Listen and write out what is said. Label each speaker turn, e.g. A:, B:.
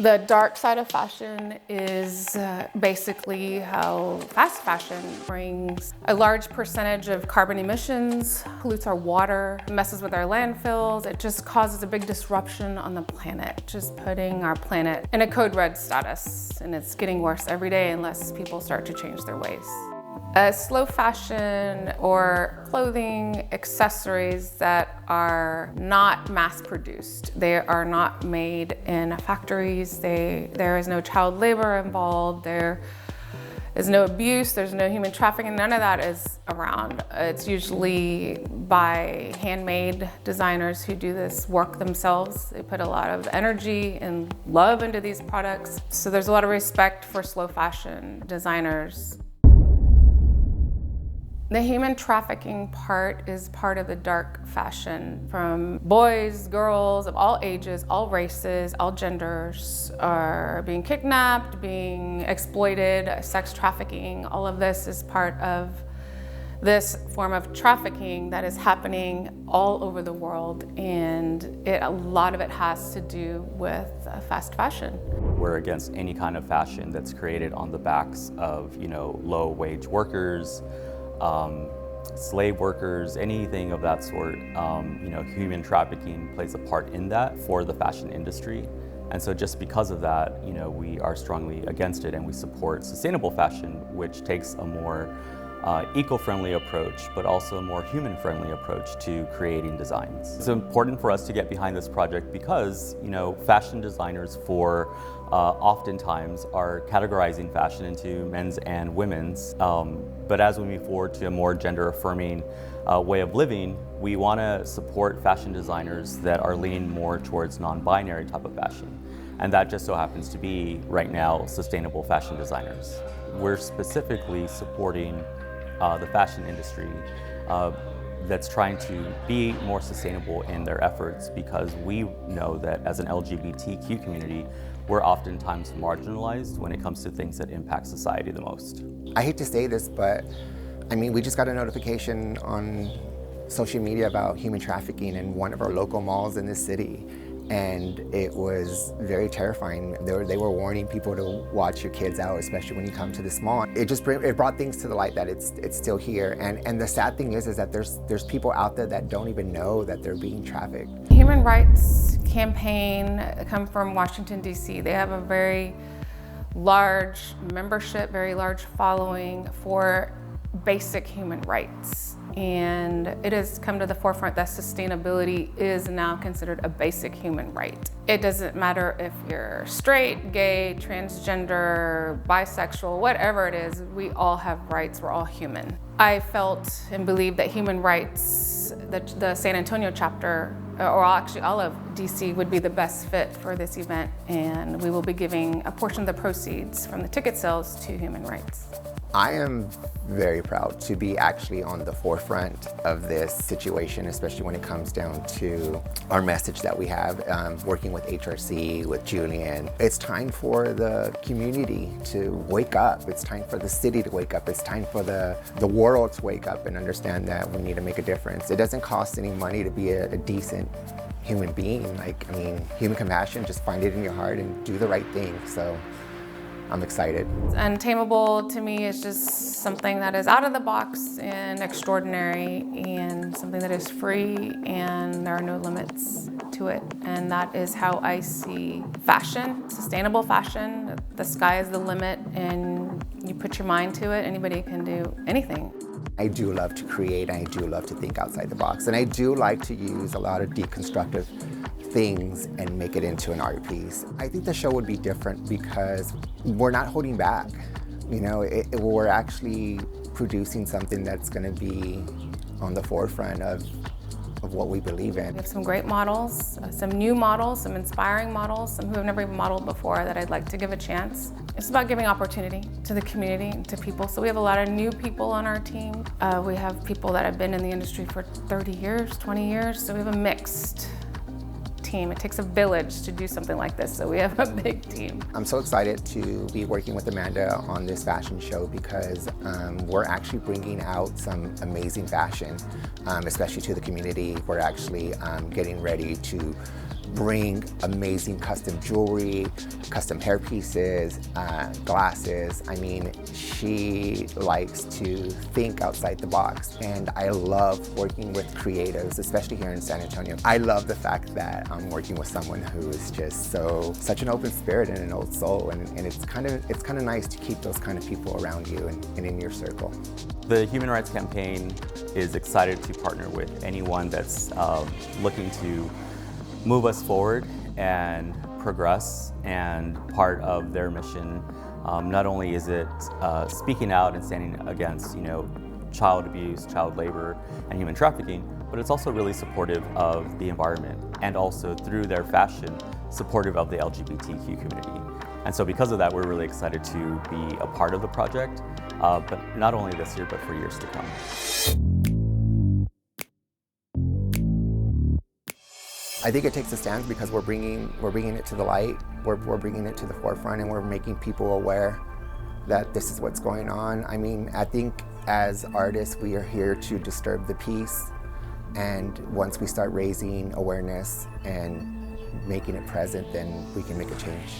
A: The dark side of fashion is basically how fast fashion brings a large percentage of carbon emissions, pollutes our water, messes with our landfills. It just causes a big disruption on the planet, just putting our planet in a code red status. And it's getting worse every day unless people start to change their ways. Slow fashion or clothing accessories that are not mass produced. They are not made in factories. There is no child labor involved. There is no abuse. There's no human trafficking. None of that is around. It's usually by handmade designers who do this work themselves. They put a lot of energy and love into these products. So there's a lot of respect for slow fashion designers. The human trafficking part is part of the dark fashion. From boys, girls of all ages, all races, all genders are being kidnapped, being exploited, sex trafficking. All of this is part of this form of trafficking that is happening all over the world, and a lot of it has to do with fast fashion.
B: We're against any kind of fashion that's created on the backs of, low-wage workers, slave workers, anything of that sort. Human trafficking plays a part in that for the fashion industry. And so just because of that, we are strongly against it, and we support sustainable fashion, which takes a more eco-friendly approach, but also a more human-friendly approach to creating designs. It's important for us to get behind this project because, fashion designers oftentimes are categorizing fashion into men's and women's. But as we move forward to a more gender-affirming way of living, we want to support fashion designers that are leaning more towards non-binary type of fashion. And that just so happens to be, right now, sustainable fashion designers. We're specifically supporting the fashion industry that's trying to be more sustainable in their efforts, because we know that as an LGBTQ community, we're oftentimes marginalized when it comes to things that impact society the most.
C: I hate to say this, but we just got a notification on social media about human trafficking in one of our local malls in this city. And it was very terrifying. They were warning people to watch your kids out, especially when you come to this mall. It brought things to the light that it's still here. And the sad thing is that there's people out there that don't even know that they're being trafficked.
A: Human rights campaign come from Washington, D.C. They have a very large membership, very large following for basic human rights. And it has come to the forefront that sustainability is now considered a basic human right. It doesn't matter if you're straight, gay, transgender, bisexual, whatever it is, we all have rights, we're all human. I felt and believe that human rights, the San Antonio chapter, or actually all of DC, would be the best fit for this event, and we will be giving a portion of the proceeds from the ticket sales to human rights.
C: I am very proud to be actually on the forefront of this situation, especially when it comes down to our message that we have, working with HRC, with Julian. It's time for the community to wake up. It's time for the city to wake up. It's time for the world to wake up and understand that we need to make a difference. It doesn't cost any money to be a decent human being. Human compassion, just find it in your heart and do the right thing. So I'm excited.
A: Untamable to me is just something that is out of the box and extraordinary, and something that is free, and there are no limits to it. And that is how I see fashion, sustainable fashion. The sky is the limit, and you put your mind to it, anybody can do anything.
C: I do love to create, I do love to think outside the box, and I do like to use a lot of deconstructive things and make it into an art piece. I think the show would be different because we're not holding back. We're actually producing something that's going to be on the forefront of what we believe in.
A: We have some great models, some new models, some inspiring models, some who have never even modeled before that I'd like to give a chance. It's about giving opportunity to the community and to people. So we have a lot of new people on our team. We have people that have been in the industry for 30 years, 20 years, so we have a mixed team. It takes a village to do something like this, so we have a big team.
C: I'm so excited to be working with Amanda on this fashion show because we're actually bringing out some amazing fashion, especially to the community. We're actually getting ready to bring amazing custom jewelry, custom hair pieces, glasses. I mean, she likes to think outside the box, and I love working with creatives, especially here in San Antonio. I love the fact that I'm working with someone who is just such an open spirit and an old soul, and it's kind of nice to keep those kind of people around you and in your circle.
B: The Human Rights Campaign is excited to partner with anyone that's looking to move us forward and progress, and part of their mission. Not only is it speaking out and standing against, child abuse, child labor, and human trafficking, but it's also really supportive of the environment, and also through their fashion, supportive of the LGBTQ community. And so because of that, we're really excited to be a part of the project, but not only this year, but for years to come.
C: I think it takes a stand because we're bringing it to the light, we're bringing it to the forefront, and we're making people aware that this is what's going on. I mean, I think as artists, we are here to disturb the peace, and once we start raising awareness and making it present, then we can make a change.